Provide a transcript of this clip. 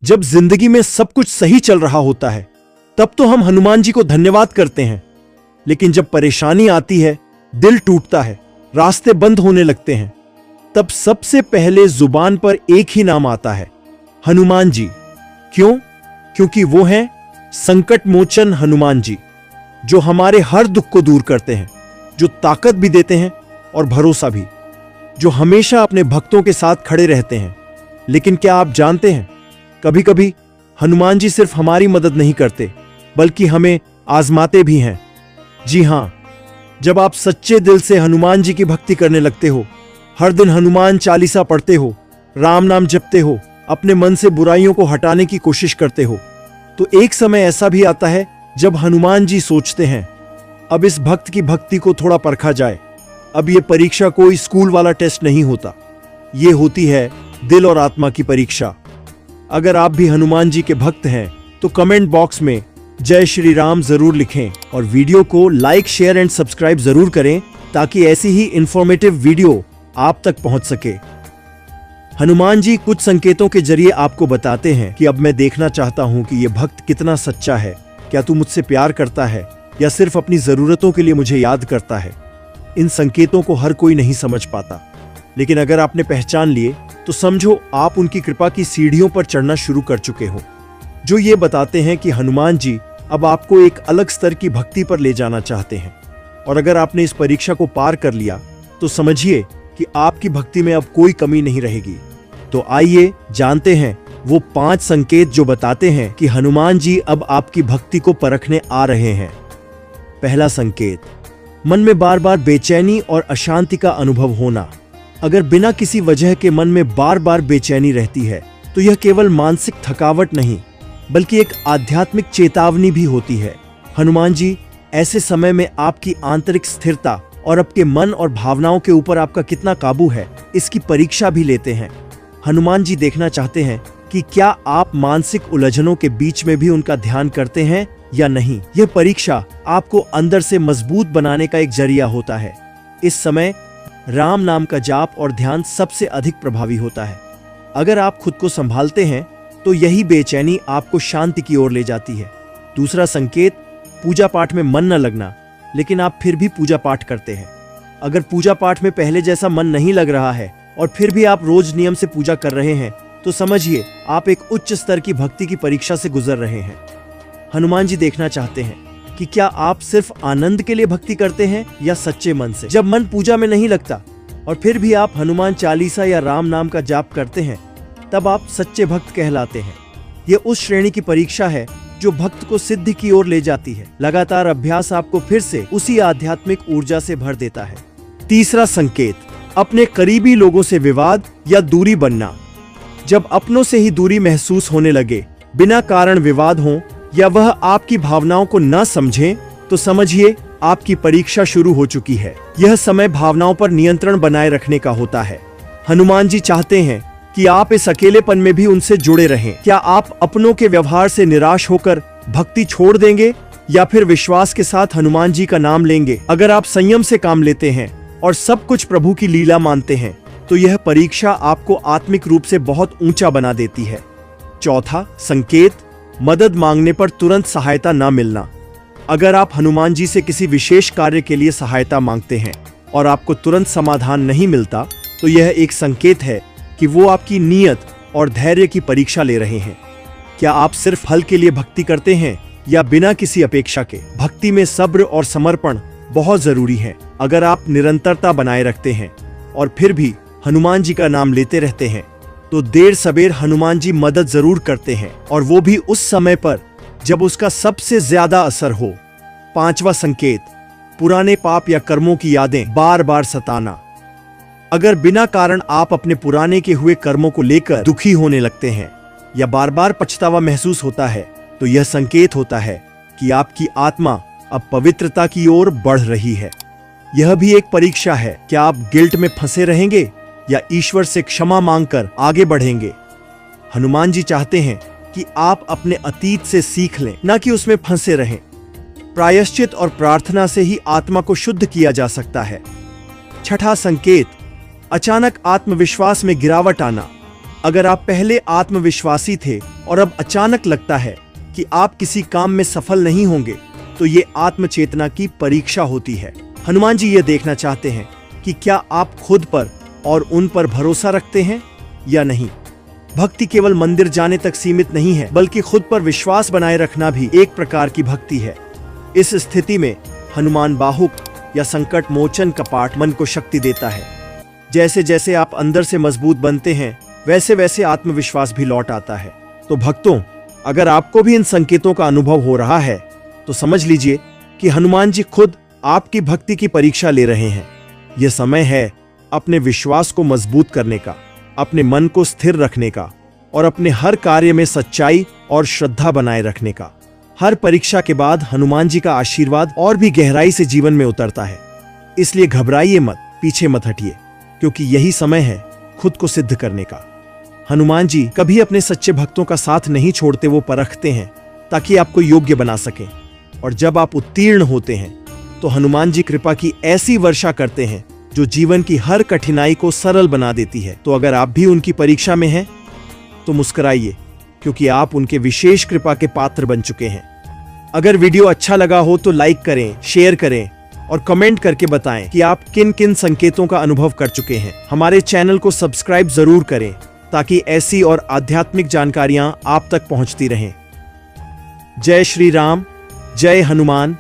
जब जिंदगी में सब कुछ सही चल रहा होता है तब तो हम हनुमान जी को धन्यवाद करते हैं, लेकिन जब परेशानी आती है, दिल टूटता है, रास्ते बंद होने लगते हैं, तब सबसे पहले जुबान पर एक ही नाम आता है, हनुमान जी। क्यों? क्योंकि वो हैं संकट मोचन हनुमान जी, जो हमारे हर दुख को दूर करते हैं, जो ताकत भी देते हैं और भरोसा भी, जो हमेशा अपने भक्तों के साथ खड़े रहते हैं। लेकिन क्या आप जानते हैं, कभी कभी हनुमान जी सिर्फ हमारी मदद नहीं करते, बल्कि हमें आजमाते भी हैं। जी हां, जब आप सच्चे दिल से हनुमान जी की भक्ति करने लगते हो, हर दिन हनुमान चालीसा पढ़ते हो, राम नाम जपते हो, अपने मन से बुराइयों को हटाने की कोशिश करते हो, तो एक समय ऐसा भी आता है जब हनुमान जी सोचते हैं, अब इस भक्त की भक्ति को थोड़ा परखा जाए। अब ये परीक्षा कोई स्कूल वाला टेस्ट नहीं होता, ये होती है दिल और आत्मा की परीक्षा। अगर आप भी हनुमान जी के भक्त हैं तो कमेंट बॉक्स में जय श्री राम जरूर लिखें और वीडियो को लाइक, शेयर एंड सब्सक्राइब जरूर करें, ताकि ऐसी ही इंफॉर्मेटिव वीडियो आप तक पहुंच सके। हनुमान जी कुछ संकेतों के जरिए आपको बताते हैं कि अब मैं देखना चाहता हूं कि यह भक्त कितना सच्चा है। क्या तू मुझसे प्यार करता है या सिर्फ अपनी जरूरतों के लिए मुझे याद करता है? इन संकेतों को हर कोई नहीं समझ पाता, लेकिन अगर आपने पहचान लिए तो समझो आप उनकी कृपा की सीढ़ियों पर चढ़ना शुरू कर चुके हो, जो ये बताते हैं कि हनुमान जी अब आपको एक अलग स्तर की भक्ति पर ले जाना चाहते हैं। और अगर आपने इस परीक्षा को पार कर लिया तो समझिए कि आपकी भक्ति में अब कोई कमी नहीं रहेगी। तो आइए जानते हैं वो 5 संकेत जो बताते हैं कि हनुमान जी अब आपकी भक्ति को परखने आ रहे हैं। पहला संकेत, मन में बार बार बेचैनी और अशांति का अनुभव होना। अगर बिना किसी वजह के मन में बार बार बेचैनी रहती है तो यह केवल मानसिक थकावट नहीं, बल्कि एक आध्यात्मिक चेतावनी भी होती है। हनुमान जी ऐसे समय में आपकी आंतरिक स्थिरता और आपके मन और भावनाओं के ऊपर आपका कितना काबू है, इसकी परीक्षा भी लेते हैं। हनुमान जी देखना चाहते हैं कि क्या आप मानसिक उलझनों के बीच में भी उनका ध्यान करते हैं या नहीं। यह परीक्षा आपको अंदर से मजबूत बनाने का एक जरिया होता है। इस समय राम नाम का जाप और ध्यान सबसे अधिक प्रभावी होता है। अगर आप खुद को संभालते हैं तो यही बेचैनी आपको शांति की ओर ले जाती है। दूसरा संकेत, पूजा पाठ में मन न लगना, लेकिन आप फिर भी पूजा पाठ करते हैं। अगर पूजा पाठ में पहले जैसा मन नहीं लग रहा है और फिर भी आप रोज नियम से पूजा कर रहे हैं, तो समझिए आप एक उच्च स्तर की भक्ति की परीक्षा से गुजर रहे हैं। हनुमान जी देखना चाहते हैं कि क्या आप सिर्फ आनंद के लिए भक्ति करते हैं या सच्चे मन से। जब मन पूजा में नहीं लगता और फिर भी आप हनुमान चालीसा या राम नाम का जाप करते हैं, तब आप सच्चे भक्त कहलाते हैं। यह उस श्रेणी की परीक्षा है जो भक्त को सिद्धि की ओर ले जाती है। लगातार अभ्यास आपको फिर से उसी आध्यात्मिक ऊर्जा से भर देता है। तीसरा संकेत, अपने करीबी लोगों से विवाद या दूरी बनना। जब अपनों से ही दूरी महसूस होने लगे, बिना कारण विवाद हो या वह आपकी भावनाओं को न समझें, तो समझिए आपकी परीक्षा शुरू हो चुकी है। यह समय भावनाओं पर नियंत्रण बनाए रखने का होता है। हनुमान जी चाहते हैं कि आप इस अकेलेपन में भी उनसे जुड़े रहें। क्या आप अपनों के व्यवहार से निराश होकर भक्ति छोड़ देंगे या फिर विश्वास के साथ हनुमान जी का नाम लेंगे? अगर आप संयम से काम लेते हैं और सब कुछ प्रभु की लीला मानते हैं, तो यह परीक्षा आपको आत्मिक रूप से बहुत ऊंचा बना देती है। चौथा संकेत, मदद मांगने पर तुरंत सहायता न मिलना। अगर आप हनुमान जी से किसी विशेष कार्य के लिए सहायता मांगते हैं और आपको तुरंत समाधान नहीं मिलता, तो यह एक संकेत है कि वो आपकी नीयत और धैर्य की परीक्षा ले रहे हैं। क्या आप सिर्फ फल के लिए भक्ति करते हैं या बिना किसी अपेक्षा के? भक्ति में सब्र और समर्पण बहुत जरूरी है। अगर आप निरंतरता बनाए रखते हैं और फिर भी हनुमान जी का नाम लेते रहते हैं, तो देर सबेर हनुमान जी मदद जरूर करते हैं, और वो भी उस समय पर जब उसका सबसे ज्यादा असर हो। पांचवा संकेत, पुराने पाप या कर्मों की यादें बार बार सताना। अगर बिना कारण आप अपने पुराने के हुए कर्मों को लेकर दुखी होने लगते हैं या बार बार पछतावा महसूस होता है, तो यह संकेत होता है कि आपकी आत्मा अब पवित्रता की ओर बढ़ रही है। यह भी एक परीक्षा है। क्या आप गिल्ट में फंसे रहेंगे या ईश्वर से क्षमा मांगकर आगे बढ़ेंगे? हनुमान जी चाहते हैं कि आप अपने अतीत से सीख लें, न कि उसमें फंसे रहें। प्रायश्चित और प्रार्थना से ही आत्मा को शुद्ध किया जा सकता है। छठा संकेत, अचानक आत्मविश्वास में गिरावट आना। अगर आप पहले आत्मविश्वासी थे और अब अचानक लगता है कि आप किसी काम में सफल नहीं होंगे, तो ये आत्मचेतना की परीक्षा होती है। हनुमान जी ये देखना चाहते हैं कि क्या आप खुद पर और उन पर भरोसा रखते हैं या नहीं। भक्ति केवल मंदिर जाने तक सीमित नहीं है, बल्कि खुद पर विश्वास बनाए रखना भी एक प्रकार की भक्ति है। इस स्थिति में हनुमान बाहुक या संकट मोचन का पाठ मन को शक्ति देता है। जैसे जैसे आप अंदर से मजबूत बनते हैं, वैसे वैसे आत्मविश्वास भी लौट आता है। तो भक्तों, अगर आपको भी इन संकेतों का अनुभव हो रहा है, तो समझ लीजिए कि हनुमान जी खुद आपकी भक्ति की परीक्षा ले रहे हैं। यह समय है अपने विश्वास को मजबूत करने का, अपने मन को स्थिर रखने का और अपने हर कार्य में सच्चाई और श्रद्धा बनाए रखने का। हर परीक्षा के बाद हनुमान जी का आशीर्वाद और भी गहराई से जीवन में उतरता है। इसलिए घबराइए मत, पीछे मत हटिए, क्योंकि यही समय है खुद को सिद्ध करने का। हनुमान जी कभी अपने सच्चे भक्तों का साथ नहीं छोड़ते, वो परखते हैं ताकि आपको योग्य बना सकें। और जब आप उत्तीर्ण होते हैं, तो हनुमान जी कृपा की ऐसी वर्षा करते हैं जो जीवन की हर कठिनाई को सरल बना देती है। तो अगर आप भी उनकी परीक्षा में हैं, तो मुस्कुराइए, क्योंकि आप उनके विशेष कृपा के पात्र बन चुके हैं। अगर वीडियो अच्छा लगा हो तो लाइक करें, शेयर करें और कमेंट करके बताएं कि आप किन किन संकेतों का अनुभव कर चुके हैं। हमारे चैनल को सब्सक्राइब जरूर करें ताकि ऐसी और आध्यात्मिक जानकारियां आप तक पहुंचती रहें। जय श्री राम, जय हनुमान।